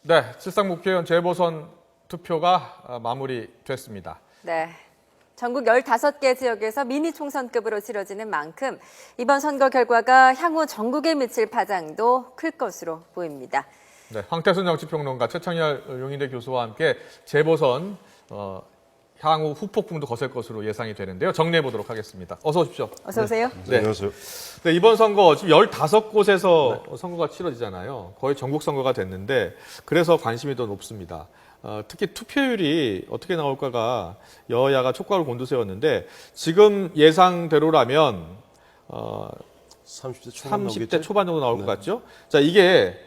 네, 칠상국회의원 재보선 투표가 마무리됐습니다. 네. 전국 15개 지역에서 미니 총선급으로 치러지는 만큼 이번 선거 결과가 향후 전국에 미칠 파장도 클 것으로 보입니다. 네, 황태순 정치평론가, 최창열 용인대 교수와 함께 재보선 향후 후폭풍도 거셀 것으로 예상이 되는데요. 정리해 보도록 하겠습니다. 어서 오십시오. 어서 오세요. 네. 안녕하세요. 네, 이번 선거 지금 15곳에서 선거가 치러지잖아요. 거의 전국 선거가 됐는데 그래서 관심이 더 높습니다. 특히 투표율이 어떻게 나올까가 여야가 촉각을 곤두세웠는데 지금 예상대로라면 30대 초반 30대 초반 정도 나올 것 같죠? 자, 이게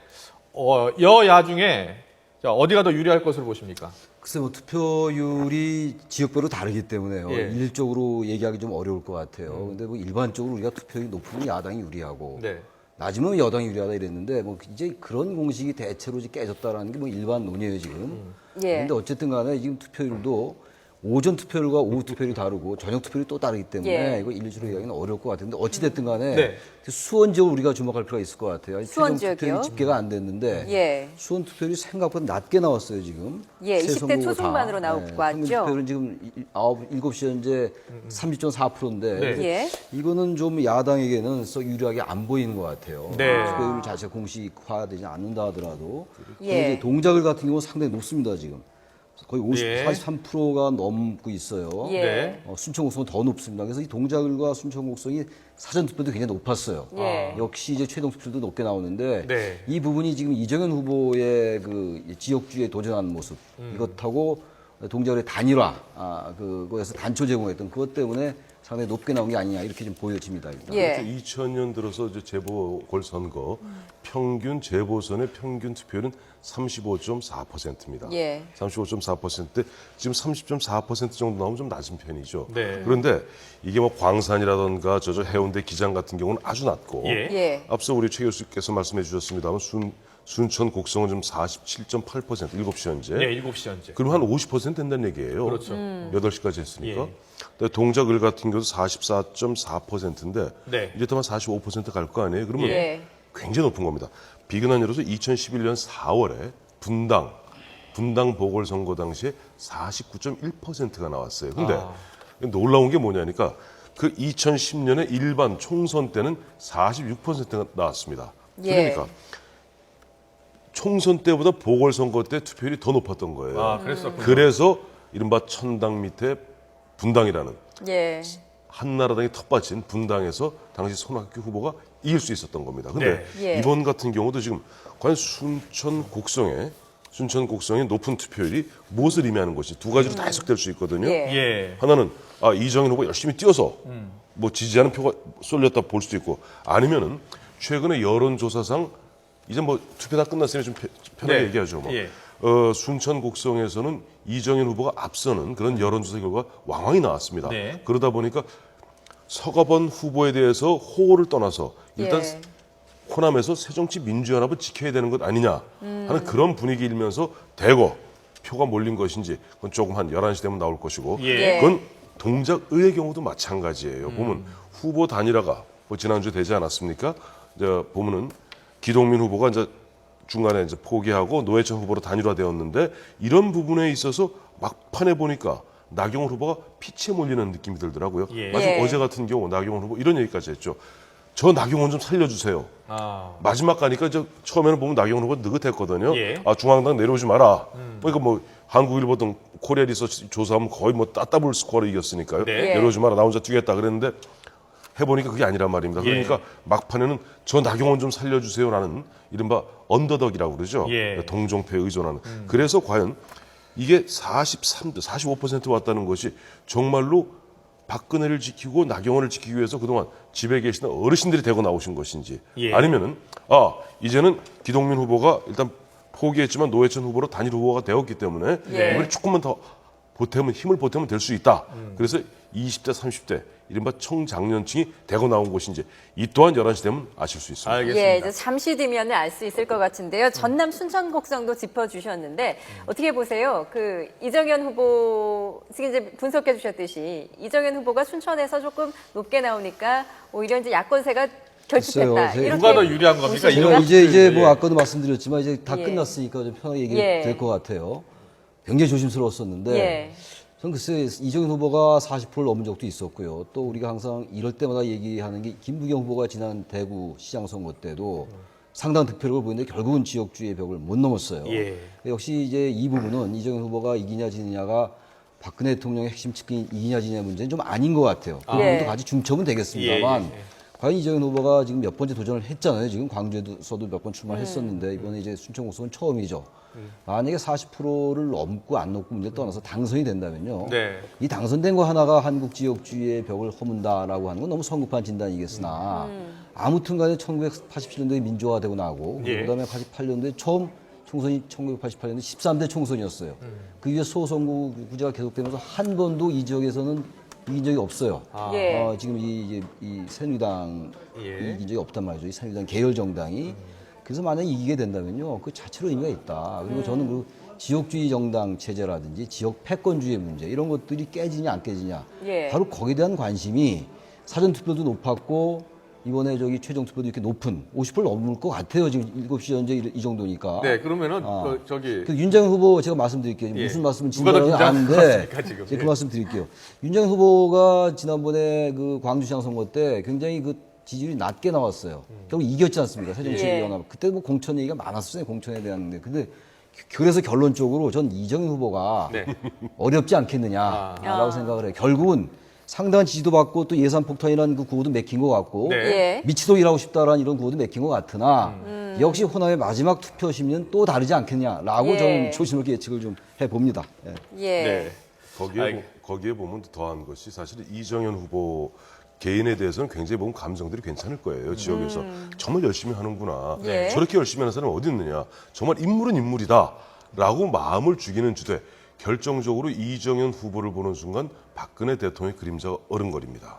여야 중에 자, 어디가 더 유리할 것으로 보십니까? 글쎄 뭐 투표율이 지역별로 다르기 때문에요. 예. 일률적으로 얘기하기 좀 어려울 것 같아요. 근데 뭐 일반적으로 우리가 투표율이 높으면 야당이 유리하고 네. 낮으면 여당이 유리하다 이랬는데 뭐 이제 그런 공식이 대체로 이제 깨졌다라는 게 뭐 일반 논의예요 지금. 예. 근데 어쨌든 간에 지금 투표율도 오전 투표율과 오후 투표율이 다르고 저녁 투표율이 또 다르기 때문에 예. 이거 일률적으로 얘기하기는 어려울 것 같은데 어찌됐든 간에 네. 수원 지역을 우리가 주목할 필요가 있을 것 같아요. 수원 최종 지역이요? 투표율이 집계가 안 됐는데 예. 수원 투표율이 생각보다 낮게 나왔어요 지금. 예, 세 20대 선거가 초중반으로 다. 나올 것 평균 같죠? 투표율은 지금 7시 현재 30.4%인데 네. 예. 이거는 좀 야당에게는 썩 유리하게 안 보이는 것 같아요. 네. 투표율 자체가 공식화되지 않는다 하더라도 예. 이제 동작을 같은 경우는 상당히 높습니다 지금. 거의 50, 예. 43%가 넘고 있어요. 예. 네. 순천 곡성은 더 높습니다. 그래서 이 동작을과 순천 곡성이 사전 투표도 굉장히 높았어요. 예. 역시 이제 최종 투표도 높게 나오는데 네. 이 부분이 지금 이정현 후보의 그 지역주에 도전하는 모습 이것하고 동작의 단일화 그거에서 단초 제공했던 그것 때문에 상당히 높게 나온 게 아니냐 이렇게 좀 보여집니다. 일단. 예. 2000년 들어서 이제 재보궐선거 평균 재보선의 평균 투표율은 35.4%입니다. 예. 35.4%대 지금 30.4% 정도 나오면 좀 낮은 편이죠. 네. 그런데 이게 뭐 광산이라든가 저쪽 해운대 기장 같은 경우는 아주 낮고 예. 예. 앞서 우리 최 교수께서 말씀해 주셨습니다만 순천 곡성은 좀 47.8% 7시 현재. 네, 7시 현재. 그럼 한 50% 된다는 얘기예요. 그렇죠. 8시까지 했으니까. 예. 근데 동작을 같은 경우도 44.4%인데 네. 이제 한 45%갈 거 아니에요. 그러면 예. 굉장히 높은 겁니다. 비근한 예로서 2011년 4월에 분당 보궐선거 당시에 49.1%가 나왔어요. 근데 놀라운 게 뭐냐니까 그 2010년에 일반 총선 때는 46%가 나왔습니다. 예. 그러니까 총선 때보다 보궐선거 때 투표율이 더 높았던 거예요. 아, 그랬었군요. 그래서 이른바 천당 밑에 분당이라는 예. 한나라당이 텃밭인 분당에서 당시 손학규 후보가 이길 수 있었던 겁니다. 근데 네. 예. 이번 같은 경우도 지금 과연 순천 곡성의 높은 투표율이 무엇을 의미하는 것이 두 가지로 다 해석될 수 있거든요. 예. 예. 하나는 이정현 후보 열심히 뛰어서 뭐 지지하는 표가 쏠렸다 볼 수도 있고 아니면은 최근에 여론조사상 이제 뭐 투표 다 끝났으니 좀 편하게 네. 얘기하죠. 뭐. 예. 순천 곡성에서는 이정현 후보가 앞서는 그런 여론조사 결과가 왕왕이 나왔습니다. 네. 그러다 보니까 서가번 후보에 대해서 호호를 떠나서 일단 예. 호남에서 새정치민주연합을 지켜야 되는 것 아니냐 하는 그런 분위기이면서 대거 표가 몰린 것인지 그건 조금 한 11시 되면 나올 것이고 예. 그건 동작의의 경우도 마찬가지예요. 보면 후보 단일화가 뭐 지난주에 되지 않았습니까? 이제 보면은 기동민 후보가 이제 중간에 이제 포기하고 노회찬 후보로 단일화되었는데 이런 부분에 있어서 막판에 보니까 나경원 후보가 피치에 몰리는 느낌이 들더라고요. 예. 마침 예. 어제 같은 경우 나경원 후보 이런 얘기까지 했죠. 저 나경원 좀 살려주세요. 마지막 가니까 처음에는 보면 나경원 후보 느긋했거든요. 예. 중앙당 내려오지 마라. 그러니까 뭐 한국일보 등 코리아 리서치 조사하면 거의 뭐 따따블 스코어로 이겼으니까요. 네. 내려오지 마라. 나 혼자 뛰겠다 그랬는데 해보니까 그게 아니란 말입니다. 그러니까 막판에는 저 나경원 좀 살려주세요라는 이른바 언더덕이라고 그러죠. 예. 동종표에 의존하는. 그래서 과연 이게 45% 왔다는 것이 정말로 박근혜를 지키고 나경원을 지키기 위해서 그동안 집에 계시던 어르신들이 대거 나오신 것인지 예. 아니면은 이제는 기동민 후보가 일단 포기했지만 노회찬 후보로 단일 후보가 되었기 때문에 예. 이번에 조금만 더 힘을 보태면 될 수 있다. 그래서 20대, 30대 이른바 청장년층이 대거 나온 것인지 이 또한 11시 되면 아실 수 있습니다. 알겠습니다. 예, 이제 잠시 뒤면 알 수 있을 것 같은데요. 전남 순천 곡성도 짚어주셨는데 어떻게 보세요? 그 이정현 후보 지금 이제 분석해 주셨듯이 이정현 후보가 순천에서 조금 높게 나오니까 오히려 이제 야권세가 결집했다. 글쎄요, 이렇게 누가 더 유리한 겁니까? 보십니까? 제가 이제 뭐 예. 아까도 말씀드렸지만 이제 다 예. 끝났으니까 좀 편하게 예. 얘기될 것 같아요. 굉장히 조심스러웠었는데 예. 전 글쎄 이정현 후보가 40%를 넘은 적도 있었고요. 또 우리가 항상 이럴 때마다 얘기하는 게 김부겸 후보가 지난 대구 시장 선거 때도 상당한 득표력을 보이는데 결국은 지역주의 벽을 못 넘었어요. 예. 역시 이제 이 부분은 이정현 후보가 이기냐 지느냐가 박근혜 대통령의 핵심 측근이 이기냐 지느냐 문제는 좀 아닌 것 같아요. 그 예. 부분도 같이 중점은 되겠습니다만 예, 예, 예. 과연 이정현 후보가 지금 몇 번째 도전을 했잖아요. 지금 광주에서도 몇 번 출마했었는데 이번에 이제 순천 국수는 처음이죠. 만약에 40%를 넘고 안 넘고 문제 떠나서 당선이 된다면요. 네. 이 당선된 거 하나가 한국 지역주의의 벽을 허문다라고 하는 건 너무 성급한 진단이겠으나 아무튼 간에 1987년도에 민주화되고 나고 예. 그다음에 88년도에 처음 총선이 1988년도 13대 총선이었어요. 그 이후에 소선거구제가 계속되면서 한 번도 이 지역에서는 이긴 적이 없어요. 예. 지금 이 새누리당이 예. 이긴 적이 없단 말이죠. 이 새누리당 계열 정당이. 그래서 만약에 이기게 된다면요. 그 자체로 의미가 있다. 그리고 저는 그 지역주의 정당 체제라든지 지역 패권주의 문제 이런 것들이 깨지냐 안 깨지냐. 예. 바로 거기에 대한 관심이 사전투표도 높았고 이번에 저기 최종투표도 이렇게 높은 50%를 넘을 것 같아요. 지금 7시 현재 이 정도니까. 네, 그러면은 아. 저기 그 윤장현 후보 제가 말씀드릴게요. 예. 무슨 말씀을 누가 더 진단을 아는데 긴장하십니까, 지금? 제가 예. 그 말씀 드릴게요. 윤장현 후보가 지난번에 그 광주시장 선거 때 굉장히 그 지지율이 낮게 나왔어요. 결국 이겼지 않습니까? 새정치연합. 예. 그때 뭐 공천 얘기가 많았어요. 공천에 대한데. 근데 그래서 결론적으로 전 이정현 후보가 네. 어렵지 않겠느냐라고 생각을 해요. 결국은 상당한 지지도 받고 또 예산 폭탄이라는 그 구호도 맥힌 것 같고 네. 예. 미치도 일하고 싶다라는 이런 구호도 맥힌 것 같으나 역시 호남의 마지막 투표 심리는 또 다르지 않겠냐라고 예. 저는 조심스럽게 예측을 좀 해봅니다. 예. 예. 네. 거기에 보면 더한 것이 사실 이정현 후보 개인에 대해서는 굉장히 보면 감정들이 괜찮을 거예요. 지역에서 정말 열심히 하는구나. 예. 저렇게 열심히 하는 사람이 어디 있느냐. 정말 인물은 인물이다라고 마음을 죽이는 주되 결정적으로 이정현 후보를 보는 순간 박근혜 대통령의 그림자가 어른거립니다.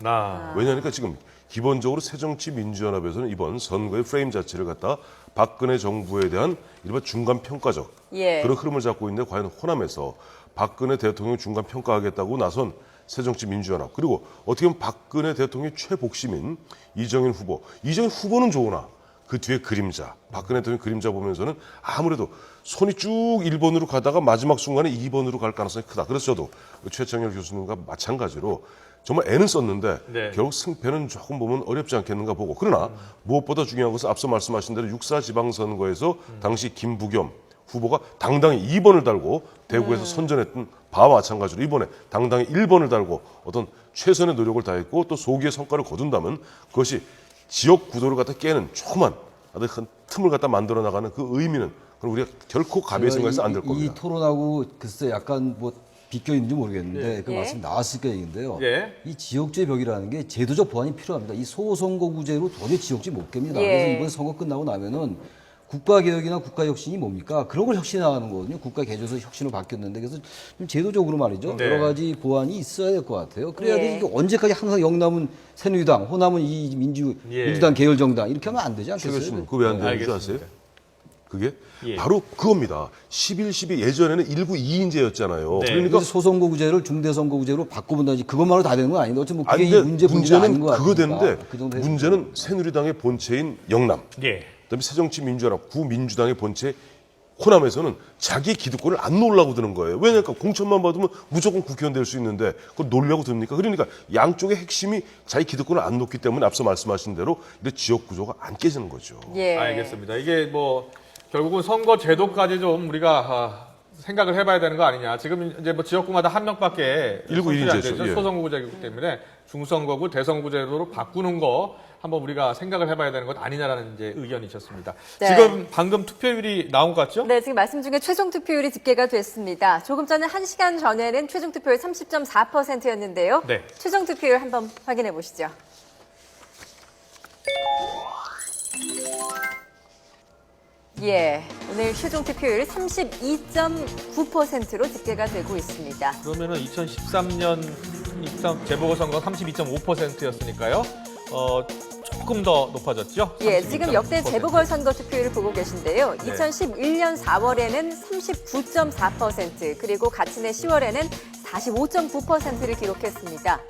왜냐하니까 지금 기본적으로 새정치민주연합에서는 이번 선거의 프레임 자체를 갖다 박근혜 정부에 대한 이른바 중간평가적 예. 그런 흐름을 잡고 있는데 과연 호남에서 박근혜 대통령을 중간평가하겠다고 나선 새정치민주연합 그리고 어떻게 보면 박근혜 대통령의 최복심인 이정현 후보는 좋으나 그 뒤에 그림자 박근혜 대통령 그림자 보면서는 아무래도 손이 쭉 1번으로 가다가 마지막 순간에 2번으로 갈 가능성이 크다. 그래서 저도 최창열 교수님과 마찬가지로 정말 애는 썼는데 네. 결국 승패는 조금 보면 어렵지 않겠는가 보고 그러나 무엇보다 중요한 것은 앞서 말씀하신 대로 6.4 지방선거에서 당시 김부겸 후보가 당당히 2번을 달고 대구에서 선전했던 바와 마찬가지로 이번에 당당히 1번을 달고 어떤 최선의 노력을 다했고 또 소기의 성과를 거둔다면 그것이 지역 구도를 갖다 깨는 조그만 아주 큰 틈을 갖다 만들어 나가는 그 의미는 그럼 우리가 결코 가벼이 생각해서 안 될 겁니다. 이 토론하고 글쎄 약간 뭐 비껴 있는지 모르겠는데 그 예. 말씀 나왔을까 얘기인데요. 예. 이 지역주의 벽이라는 게 제도적 보완이 필요합니다. 이 소선거구제로 도저히 지역주의 못 깹니다. 예. 그래서 이번 선거 끝나고 나면은 국가개혁이나 국가혁신이 뭡니까? 그런 걸 혁신하는 거거든요. 국가개조에서 혁신으로 바뀌었는데 그래서 좀 제도적으로 말이죠. 네. 여러 가지 보완이 있어야 될 것 같아요. 그래야 예. 되지 이게 언제까지 항상 영남은 새누리당, 호남은 이 예. 민주당 계열정당 이렇게 하면 안 되지 최 않겠어요? 교수님 그거 왜 안 되는 줄 알겠습니다. 아세요? 그게 예. 바로 그겁니다. 11.12 예전에는 1구 2인제였잖아요. 네. 그러니까 그래서 소선거구제를 중대선거구제로 바꿔본다든지 그것만으로 다 되는 건 아닌데 어쨌든 뭐 그게 아닌데 문제가 아닌 문제는 것 그거 같으니까. 되는데 그 정도 해서 문제는 새누리당의 본체인 영남 예. 그다음에 새정치민주연합 구민주당의 본체 호남에서는 자기 기득권을 안 놓으려고 드는 거예요. 왜냐니까 공천만 받으면 무조건 국회의원 될 수 있는데 그걸 놓으려고 듭니까? 그러니까 양쪽의 핵심이 자기 기득권을 안 놓기 때문에 앞서 말씀하신 대로 이제 지역 구조가 안 깨지는 거죠. 예. 알겠습니다. 이게 뭐 결국은 선거 제도까지 좀 우리가 생각을 해봐야 되는 거 아니냐. 지금 이제 뭐 지역구마다 한 명밖에 일부 선출이 안 일인제죠. 되죠. 예. 소선거구제이기 때문에 중선거구, 대선거구 제도로 바꾸는 거 한번 우리가 생각을 해봐야 되는 것 아니냐라는 이제 의견이 있었습니다. 네. 지금 방금 투표율이 나온 것 같죠? 네, 지금 말씀 중에 최종 투표율이 집계가 됐습니다. 조금 전에 1시간 전에는 최종 투표율 30.4%였는데요. 네. 최종 투표율 한번 확인해 보시죠. 예, 오늘 최종 투표율 32.9%로 집계가 되고 있습니다. 그러면은 2013년 재보궐선거 32.5%였으니까요. 조금 더 높아졌죠? 예, 지금 역대 32.9%. 재보궐선거 투표율을 보고 계신데요. 네. 2011년 4월에는 39.4%, 그리고 같은 해 10월에는 45.9%를 기록했습니다.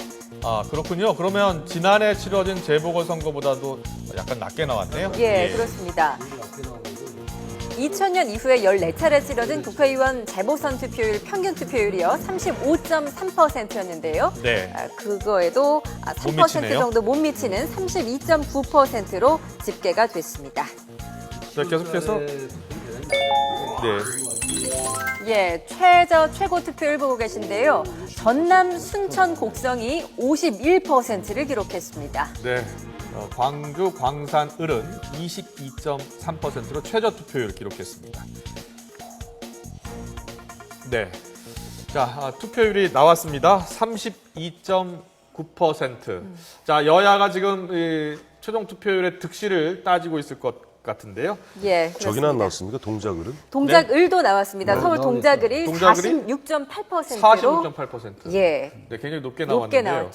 아, 그렇군요. 그러면 지난해 치러진 재보궐선거보다도 약간 낮게 나왔네요. 예, 그렇습니다. 2000년 이후에 14차례 치러진 국회의원 재보선 투표율 평균 투표율이요 35.3%였는데요. 네. 그거에도 3% 미치네요. 정도 못 미치는 32.9%로 집계가 됐습니다. 자, 계속해서 네. 예, 최고 투표율 보고 계신데요. 전남, 순천, 곡성이 51%를 기록했습니다. 네. 광주, 광산, 을은 22.3%로 최저 투표율을 기록했습니다. 네. 자, 투표율이 나왔습니다. 32.9%. 자, 여야가 지금 이 최종 투표율의 득실을 따지고 있을 것 같은데요. 예, 저기는 안 그렇습니다. 나왔습니까? 동작을은? 동작을도 나왔습니다. 서울 동작을이 동작을이 46.8%로 46.8%. 예, 네, 굉장히 높게 높게 나왔는데요. 나왔죠.